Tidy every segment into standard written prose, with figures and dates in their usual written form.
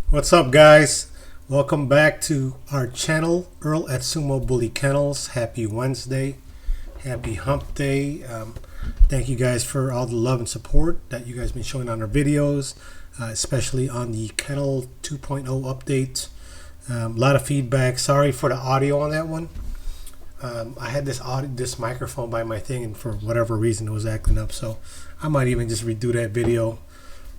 What's up, guys? Welcome back to our channel, Earl at Sumo Bully Kennels. Happy Wednesday. Happy hump day. Thank you guys for all the love and support that you guys been showing on our videos, especially on the Kennel 2.0 update. A lot of feedback. Sorry for the audio on that one. I had this microphone by my thing, and for whatever reason it was acting up, so I might even just redo that video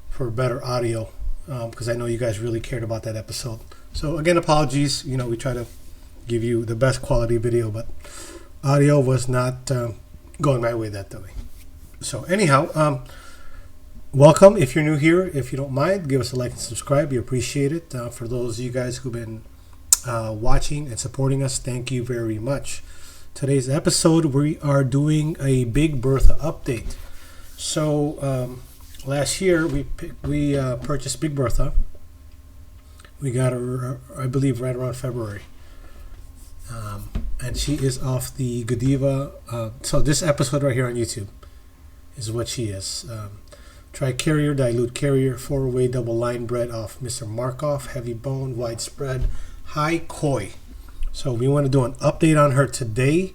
for better audio, because I know you guys really cared about that episode. So again, apologies. You know, we try to give you the best quality video, but audio was not going my way that day. So anyhow, welcome. If you're new here, if you don't mind, give us a like and subscribe. We appreciate it. For those of you guys who've been watching and supporting us, thank you very much. Today's episode, we are doing a big Bertha update. So last year we purchased Big Bertha. We got her, I believe, right around February, and she is off the Godiva. So this episode right here on YouTube is what she is. Tri-carrier, dilute carrier, 4-way double line bred off Mr. Markoff, heavy bone, widespread, high COI. So we want to do an update on her today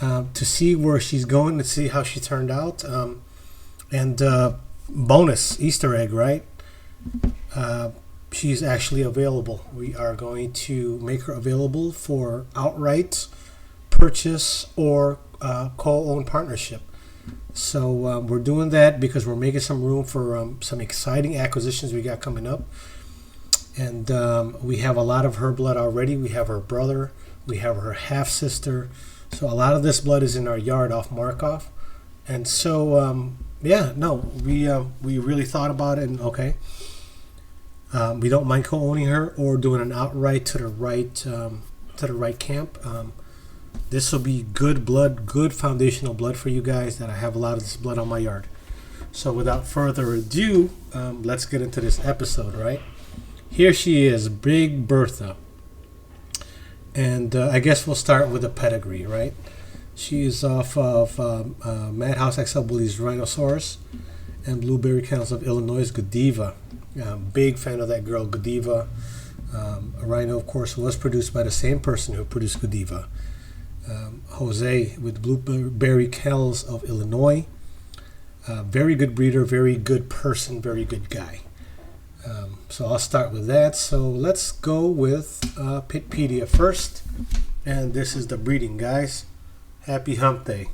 to see where she's going, to see how she turned out, and bonus Easter egg, right? She's actually available. We are going to make her available for outright purchase or co-owned partnership. So we're doing that because we're making some room for some exciting acquisitions we got coming up. And we have a lot of her blood already. We have her brother. We have her half-sister. So a lot of this blood is in our yard off Markoff. And so, yeah, no, we really thought about it. And okay, we don't mind co-owning her or doing an outright to the right camp. This will be good blood, good foundational blood for you guys, that I have a lot of this blood on my yard. So without further ado, let's get into this episode, right? Here she is, Big Bertha. And I guess we'll start with the pedigree, right? She is off of Madhouse XL Bullies Rhinosaurus and Blueberry Kennels of Illinois' Godiva. Big fan of that girl, Godiva. Rhino, of course, was produced by the same person who produced Godiva. Jose with Blueberry Kennels of Illinois. Very good breeder, very good person, very good guy. So I'll start with that. So let's go with Pitpedia first. And this is the breeding, guys. Happy hump day.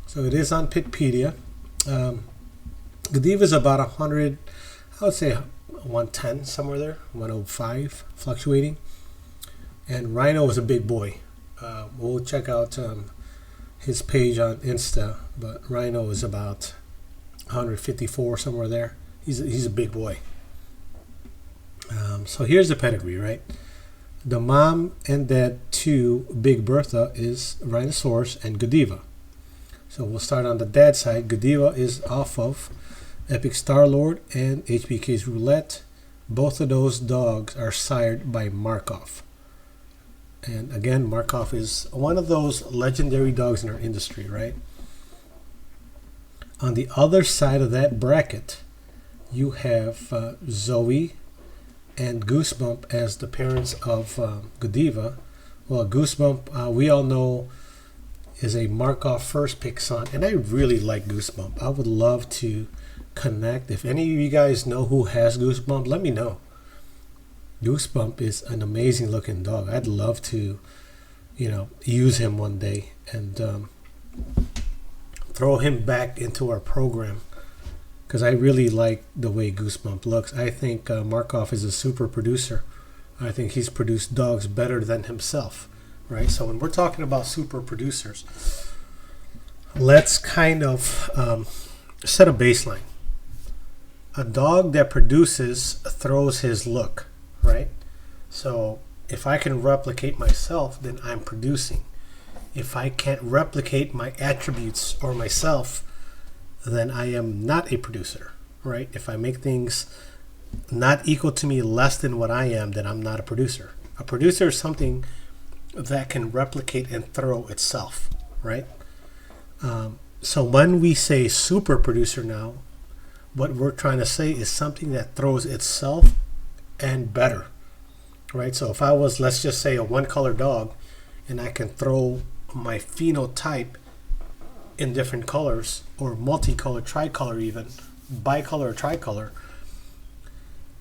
So it is on Pitpedia. Godiva is about 100, I would say 110, somewhere there, 105, fluctuating. And Rhino is a big boy. We'll check out his page on Insta, but Rhino is about 154, somewhere there. He's a big boy. So here's the pedigree, right? The mom and dad to Big Bertha is Rhinosaurus and Godiva. So we'll start on the dad side. Godiva is off of Epic Starlord and HBK's Roulette. Both of those dogs are sired by Markoff. And again, Markoff is one of those legendary dogs in our industry, right? On the other side of that bracket, you have Zoe and Goosebump as the parents of Godiva. Well, Goosebump, we all know, is a Markoff first pick son, and I really like Goosebump. I would love to connect. If any of you guys know who has Goosebump, let me know. Goosebump is an amazing looking dog. I'd love to, use him one day and throw him back into our program, because I really like the way Goosebump looks. I think Markoff is a super producer. I think he's produced dogs better than himself, right? So when we're talking about super producers, let's kind of set a baseline. A dog that produces throws his look, right? So if I can replicate myself, then I'm producing. If I can't replicate my attributes or myself, then I am not a producer, right? If I make things not equal to me, less than what I am, then I'm not a producer. A producer is something that can replicate and throw itself, right? So when we say super producer now, what we're trying to say is something that throws itself and better, right? So if I was, let's just say, a one color dog, and I can throw my phenotype in different colors, or multicolor, tricolor even, bicolor or tricolor,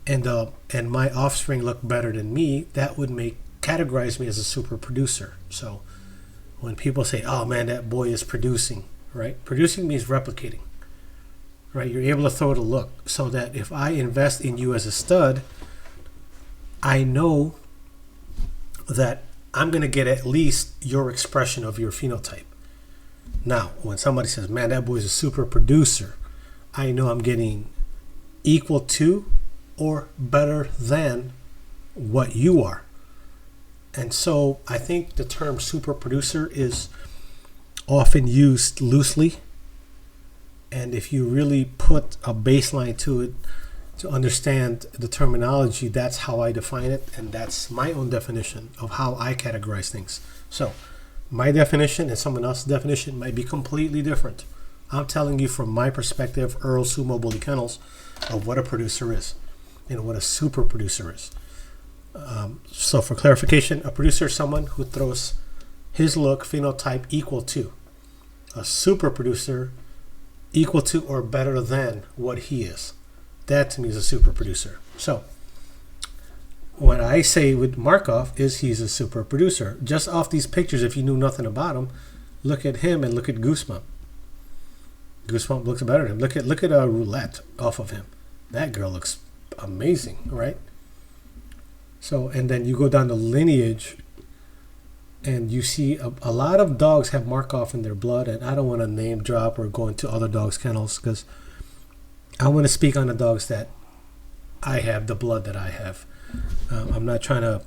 and my offspring look better than me, that would categorize me as a super producer. So when people say, oh man, that boy is producing, right? Producing means replicating, right? You're able to throw it a look, so that if I invest in you as a stud, I know that I'm going to get at least your expression of your phenotype. Now, when somebody says, man, that boy's a super producer, I know I'm getting equal to or better than what you are. And so I think the term super producer is often used loosely. And if you really put a baseline to it to understand the terminology, that's how I define it. And that's my own definition of how I categorize things. So my definition and someone else's definition might be completely different. I'm telling you from my perspective, Earl Sumo Bully Kennels, of what a producer is and what a super producer is. So for clarification, a producer is someone who throws his look phenotype equal to. A super producer equal to or better than what he is. That to me is a super producer. So what I say with Markoff is he's a super producer. Just off these pictures, if you knew nothing about him, look at him and look at Goosebump. Goosebump looks better than him. Look at a Roulette off of him. That girl looks amazing, right? So, and then you go down the lineage and you see a lot of dogs have Markoff in their blood, and I don't want to name drop or go into other dogs' kennels, because I want to speak on the dogs that I have, the blood that I have. I'm not trying to,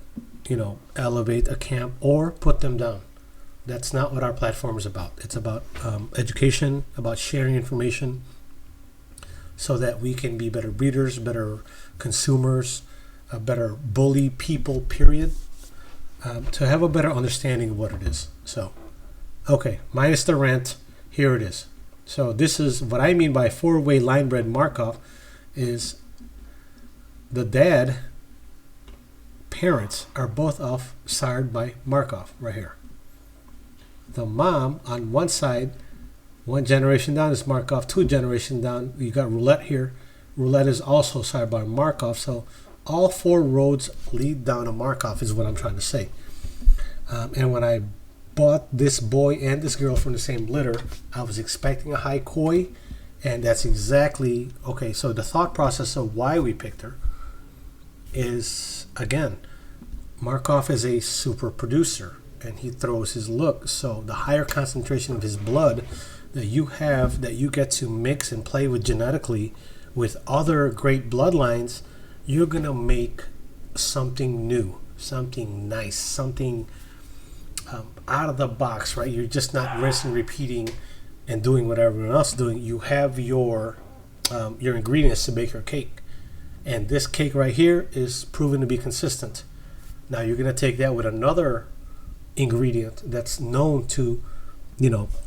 elevate a camp or put them down. That's not what our platform is about. It's about education, about sharing information, so that we can be better breeders, better consumers, better bully people, period, to have a better understanding of what it is. So, okay, minus the rant, here it is. So this is what I mean by four-way linebred Markoff, is the dad parents are both sired by Markoff right here. The mom on one side, one generation down, is Markoff. Two generations down, you got Roulette here. Roulette is also sired by Markoff. So all four roads lead down to Markoff is what I'm trying to say. And when I bought this boy and this girl from the same litter, I was expecting a high COI, and that's exactly, okay, so the thought process of why we picked her is, again, Markoff is a super producer, and he throws his look. So the higher concentration of his blood that you have, that you get to mix and play with genetically with other great bloodlines, you're going to make something new, something nice, something out of the box, right? You're just not rinsing, repeating, and doing what everyone else is doing. You have your ingredients to bake your cake. And this cake right here is proven to be consistent. Now you're going to take that with another ingredient that's known to,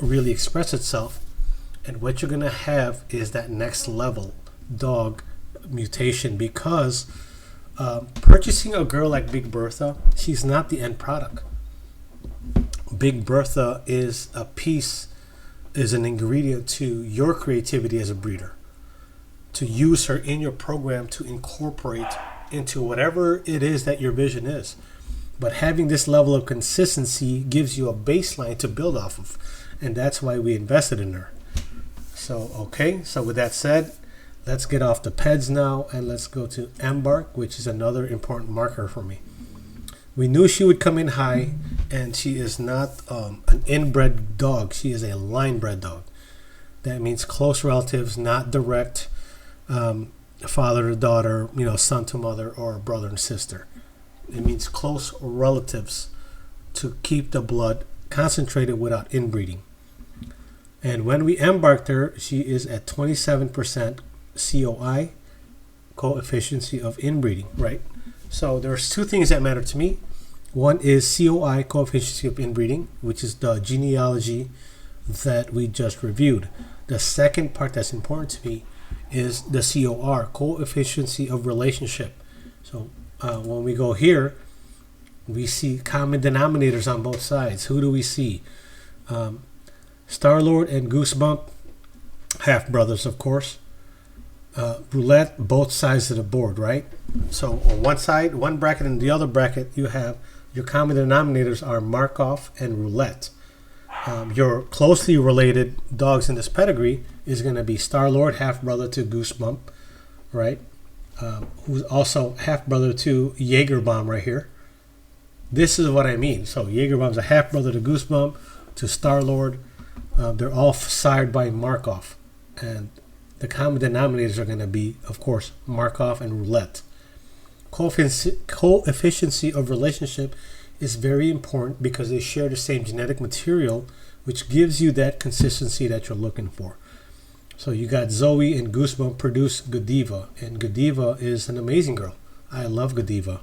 really express itself. And what you're going to have is that next level dog mutation, because purchasing a girl like Big Bertha, she's not the end product. Big Bertha is an ingredient to your creativity as a breeder, to use her in your program to incorporate into whatever it is that your vision is. But having this level of consistency gives you a baseline to build off of, and that's why we invested in her. So with that said, let's get off the peds now and let's go to Embark, which is another important marker for me. We knew she would come in high, and she is not an inbred dog. She is a linebred dog. That means close relatives, not direct father to daughter, son to mother, or brother and sister. It means close relatives to keep the blood concentrated without inbreeding. And when we embarked her, she is at 27% COI coefficient of inbreeding, right? So there's two things that matter to me. One is COI coefficient of inbreeding, which is the genealogy that we just reviewed. The second part that's important to me is the COR, coefficient of relationship. So when we go here, we see common denominators on both sides. Who do we see? Star-Lord and Goosebump, half brothers, of course. Roulette, both sides of the board, right? So on one side, one bracket, and the other bracket, you have your common denominators are Markoff and Roulette. Your closely related dogs in this pedigree is going to be Star-Lord, half brother to Goosebump, right? Who's also half brother to Jaegerbomb right here. This is what I mean. So Jaegerbomb's a half brother to Goosebump, to Star-Lord. They're all sired by Markoff, and the common denominators are going to be, of course, Markoff and Roulette. Coefficient of relationship is very important because they share the same genetic material, which gives you that consistency that you're looking for. So you got Zoe and Goosebump produce Godiva, and Godiva is an amazing girl. I love Godiva.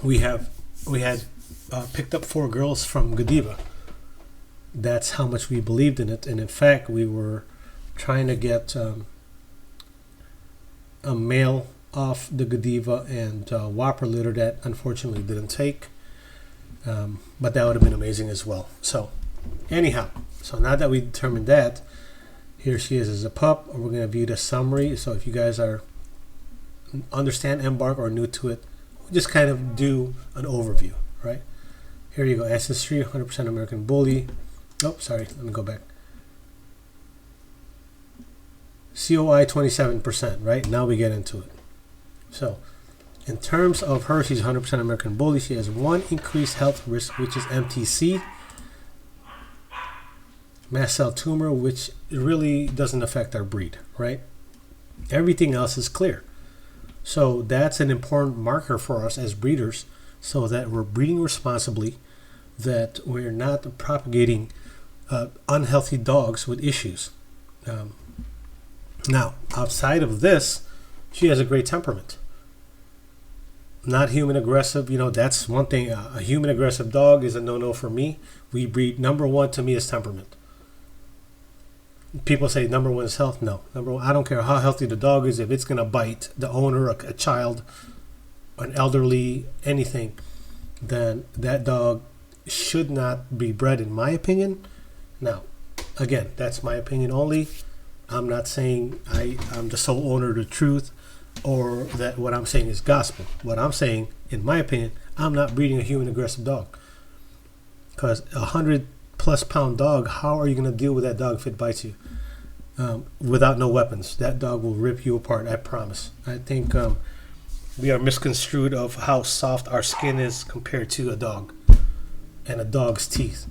We had picked up 4 girls from Godiva. That's how much we believed in it, and in fact, we were trying to get a male off the Godiva and Whopper litter that unfortunately didn't take, but that would have been amazing as well. So anyhow, so now that we determined that, here she is as a pup, and we're going to view the summary. So if you guys are understand Embark or new to it, we'll just kind of do an overview, right? Here you go, Ancestry, 100% American Bully. Oh, sorry, let me go back. COI 27%, right? Now we get into it. So, in terms of her, she's 100% American Bully. She has one increased health risk, which is MTC. Mast cell tumor, which really doesn't affect our breed, right? Everything else is clear. So, that's an important marker for us as breeders so that we're breeding responsibly, that we're not propagating unhealthy dogs with issues. Now, outside of this, she has a great temperament. Not human aggressive, that's one thing. A human aggressive dog is a no-no for me. We breed, number one to me is temperament. People say number one is health. No, number one, I don't care how healthy the dog is. If it's going to bite the owner, a child, an elderly, anything, then that dog should not be bred, in my opinion. Now, again, that's my opinion only. I'm not saying I'm the sole owner of the truth, or that what I'm saying is gospel. What I'm saying, in my opinion, I'm not breeding a human aggressive dog. Because 100+ pound dog, how are you going to deal with that dog if it bites you? Without no weapons. That dog will rip you apart, I promise. I think we are misconstrued of how soft our skin is compared to a dog and a dog's teeth.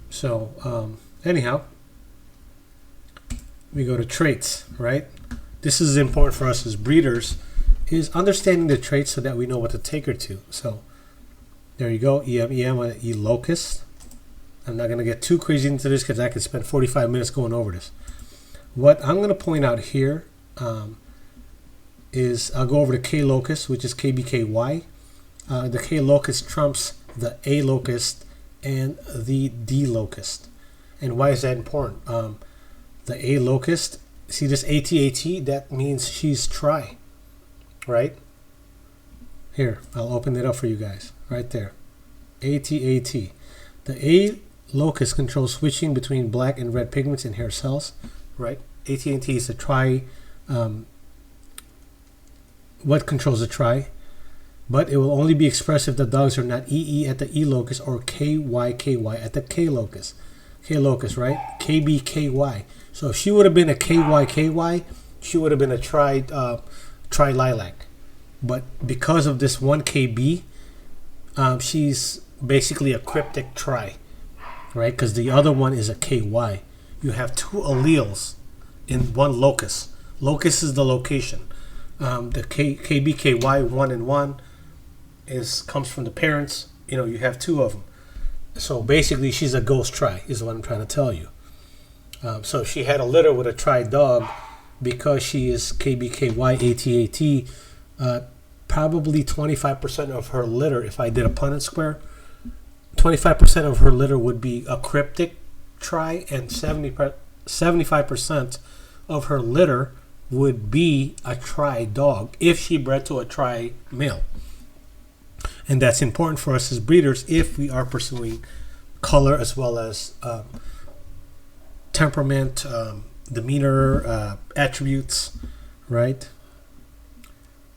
So, anyhow, we go to traits, right? This is important for us as breeders, is understanding the traits so that we know what to take her to. So there you go, EM on E locust. I'm not going to get too crazy into this because I could spend 45 minutes going over this. What I'm going to point out here is I'll go over the K locust, which is KBKY. The K locust trumps the A locust and the D locust. And why is that important? The A locust, see this ATAT? That means she's tri, right? Here, I'll open it up for you guys. Right there. ATAT. The A locust controls switching between black and red pigments in hair cells, right? ATAT is a tri. What controls a tri? But it will only be expressed if the dogs are not EE at the E locus or KYKY at the K locus. K locus, right? KBKY. So if she would have been a KYKY, she would have been a tri lilac. But because of this one KB, she's basically a cryptic tri, right? Because the other one is a KY. You have two alleles in one locus. Locus is the location. The KBKY 1 and 1 comes from the parents. You have two of them. So basically, she's a ghost tri, is what I'm trying to tell you. So if she had a litter with a tri dog, because she is KBKY ATAT, probably 25% of her litter, if I did a Punnett square, 25% of her litter would be a cryptic tri, and 75% of her litter would be a tri dog if she bred to a tri male. And that's important for us as breeders if we are pursuing color as well as temperament, demeanor, attributes, right?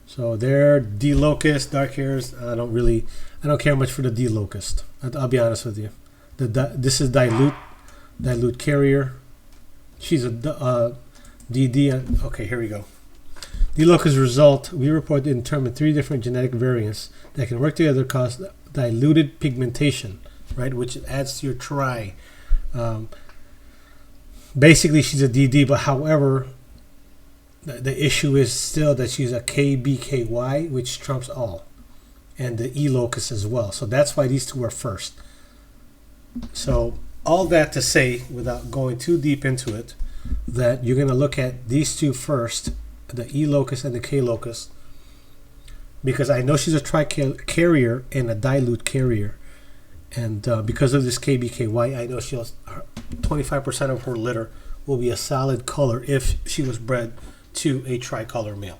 So there, D locust, dark hairs. I don't care much for the D locust. I'll be honest with you. This is dilute carrier. She's a DD. Okay, here we go. D locust result. We report and determine 3 different genetic variants that can work together to cause diluted pigmentation, right? Which adds to your tri. Basically, she's a DD, but however, the issue is still that she's a KBKY, which trumps all, and the E locus as well. So that's why these two are first. So all that to say, without going too deep into it, that you're going to look at these two first, the E locus and the K locus, because I know she's a tri-carrier and a dilute carrier. And because of this KBKY, I know she'll 25% of her litter will be a solid color if she was bred to a tricolor male.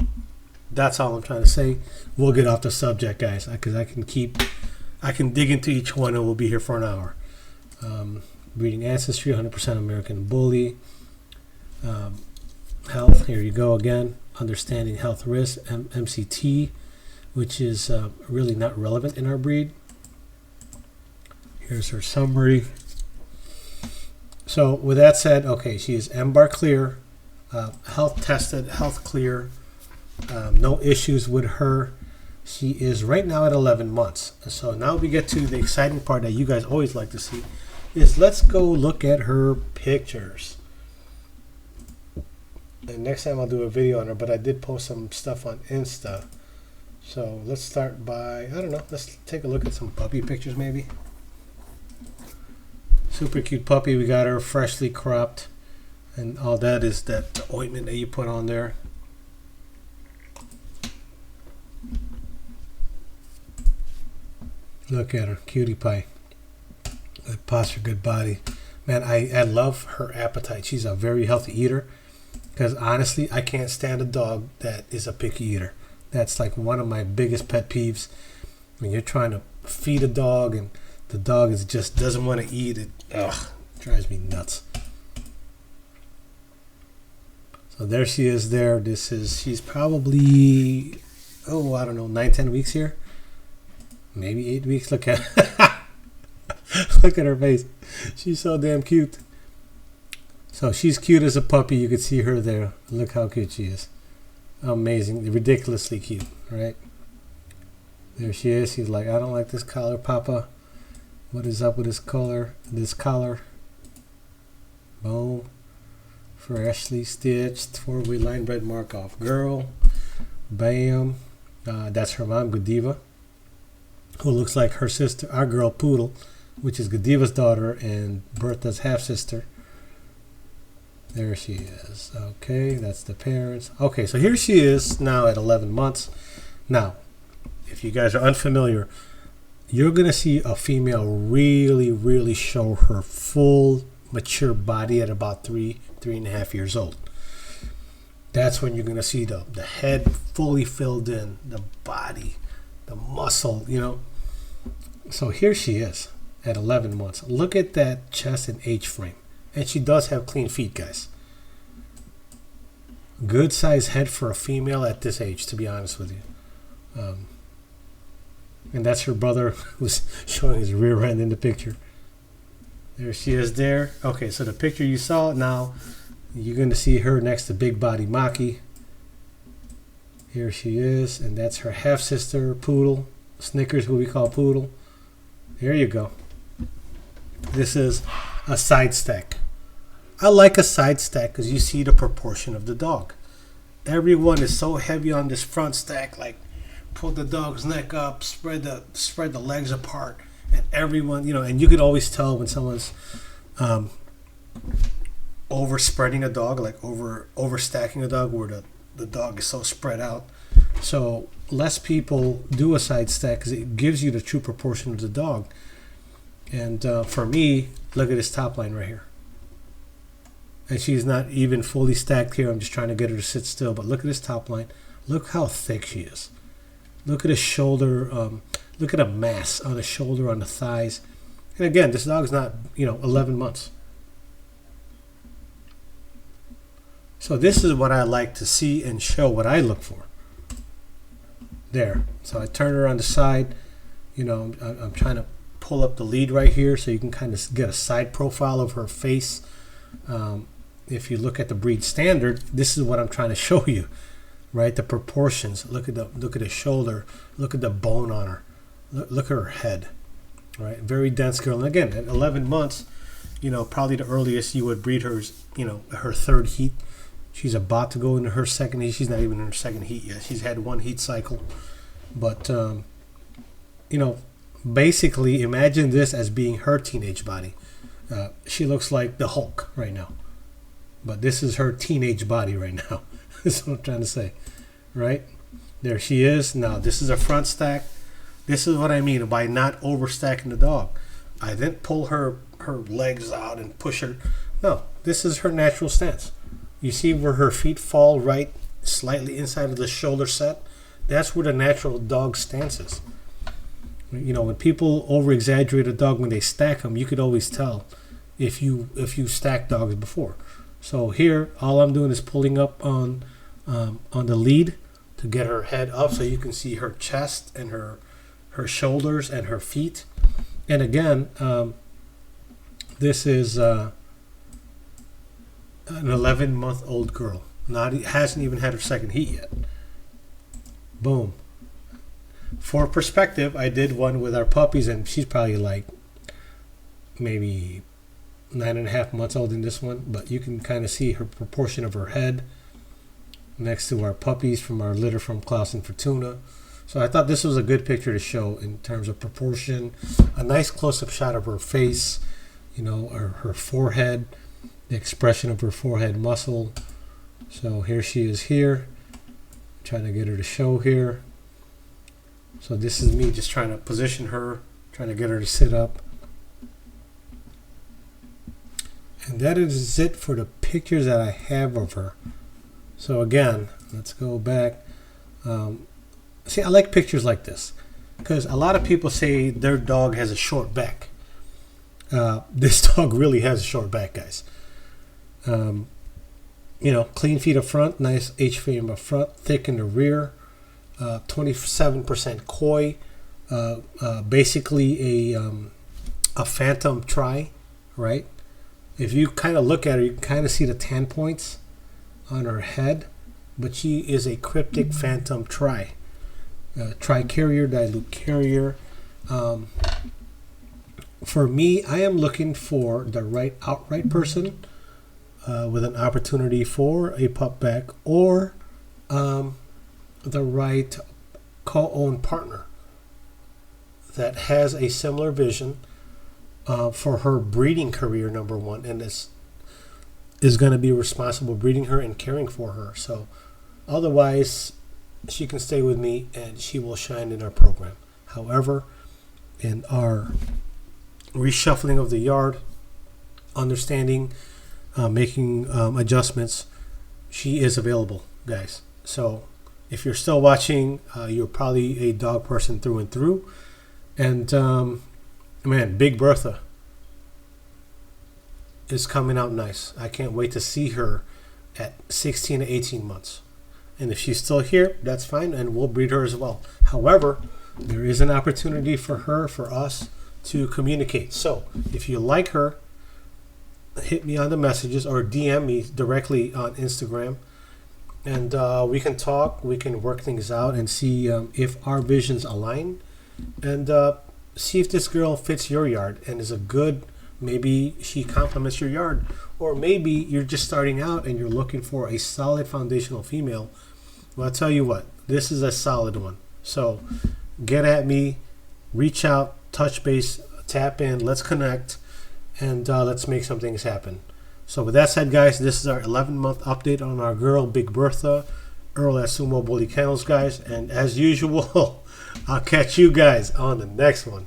That's all I'm trying to say. We'll get off the subject, guys, because I can dig into each one and we'll be here for an hour. Breeding ancestry, 100% American Bully. Health, here you go again. Understanding health risk, MCT, which is really not relevant in our breed. Here's her summary. So with that said, okay, she is Embark clear, health tested, health clear, no issues with her. She is right now at 11 months. So now we get to the exciting part that you guys always like to see, is let's go look at her pictures. And next time I'll do a video on her, but I did post some stuff on Insta. So let's start by, I don't know, let's take a look at some puppy pictures maybe. Super cute puppy. We got her freshly cropped, and all that is that ointment that you put on there. Look at her, cutie pie. Good posture, good body. Man, I love her appetite. She's a very healthy eater, because honestly, I can't stand a dog that is a picky eater. That's like one of my biggest pet peeves. When you're trying to feed a dog and the dog just doesn't want to eat it. Ugh, drives me nuts. So there she is there. She's probably, I don't know, 9-10 weeks here. Maybe 8 weeks. Look at look at her face. She's so damn cute. So she's cute as a puppy. You can see her there. Look how cute she is. Amazing. Ridiculously cute, right? There she is. She's like, I don't like this collar, Papa. What is up with this collar? Boom. Freshly stitched 4-way linebred Markoff girl. Bam. That's her mom, Godiva, who looks like her sister, our girl Poodle, which is Godiva's daughter and Bertha's half-sister. There she is. Okay, that's the parents. Okay, so here she is now at 11 months. Now, if you guys are unfamiliar, you're going to see a female really show her full mature body at about 3.5 years old. That's when you're going to see the head fully filled in, the body, the muscle, So here she is at 11 months. Look at that chest and H-frame. And she does have clean feet, guys. Good size head for a female at this age, to be honest with you. And that's her brother who's showing his rear end in the picture. There she is there. Okay, so the picture you saw, now you're going to see her next to Big Body Maki. Here she is, and that's her half-sister, Poodle. Snickers, who we call Poodle. There you go. This is a side stack. I like a side stack because you see the proportion of the dog. Everyone is so heavy on this front stack, like pull the dog's neck up, spread the legs apart, and everyone, and you could always tell when someone's overspreading a dog, like overstacking a dog, where the dog is so spread out. So less people do a side stack because it gives you the true proportion of the dog. And for me, look at this top line right here. And she's not even fully stacked here. I'm just trying to get her to sit still. But look at this top line. Look how thick she is. Look at the shoulder. Look at a mass on the shoulder, on the thighs. And again, this dog's not, 11 months. So this is what I like to see and show what I look for. There. So I turn her on the side. I'm trying to pull up the lead right here so you can kind of get a side profile of her face. If you look at the breed standard, this is what I'm trying to show you, right? The proportions. Look at the shoulder. Look at the bone on her. Look at her head, right? Very dense girl. And again, at 11 months, probably the earliest you would breed her is, her third heat. She's about to go into her second heat. She's not even in her second heat yet. She's had one heat cycle. But, basically imagine this as being her teenage body. She looks like the Hulk right now. But this is her teenage body right now. That's what I'm trying to say. Right? There she is. Now, this is a front stack. This is what I mean by not overstacking the dog. I didn't pull her legs out and push her. No, this is her natural stance. You see where her feet fall right slightly inside of the shoulder set? That's where the natural dog stance is. When people over-exaggerate a dog when they stack them, you could always tell if you stacked dogs before. So here, all I'm doing is pulling up on the lead to get her head up so you can see her chest and her shoulders and her feet. And again, this is an 11-month-old girl. Hasn't even had her second heat yet. Boom. For perspective, I did one with our puppies, and she's probably like maybe 9.5 months old in this one, but you can kind of see her proportion of her head next to our puppies from our litter from Klaus and Fortuna. So I thought this was a good picture to show in terms of proportion. A nice close-up shot of her face, her forehead, the expression of her forehead muscle. So here she is here. Trying to get her to show here. So this is me just trying to position her, trying to get her to sit up. And that is it for the pictures that I have of her. So again, let's go back. See, I like pictures like this because a lot of people say their dog has a short back. This dog really has a short back, guys. Clean feet up front, nice H-frame up front, thick in the rear, 27% COI, basically a phantom tri, right? If you kind of look at her, you can kind of see the tan points on her head, but she is a cryptic phantom tri. Tri-carrier, dilute carrier. For me, I am looking for the right outright person with an opportunity for a pup back or the right co-owned partner that has a similar vision for her breeding career, number one, and is going to be responsible breeding her and caring for her. So otherwise, she can stay with me and she will shine in our program. However, in our reshuffling of the yard, understanding, making adjustments, she is available, guys. So if you're still watching, you're probably a dog person through and through. And man, Big Bertha is coming out nice. I can't wait to see her at 16 to 18 months. And if she's still here, that's fine, and we'll breed her as well. However, there is an opportunity for us to communicate. So if you like her, hit me on the messages or DM me directly on Instagram, and we can talk, we can work things out and see if our visions align, and see if this girl fits your yard and is a good, maybe she complements your yard, or maybe you're just starting out and you're looking for a solid foundational female. Well, I'll tell you what, this is a solid one. So get at me, reach out, touch base, tap in, let's connect, and let's make some things happen. So with that said, guys, this is our 11-month update on our girl, Big Bertha, Earl at Sumo Bully Kennels, guys. And as usual, I'll catch you guys on the next one.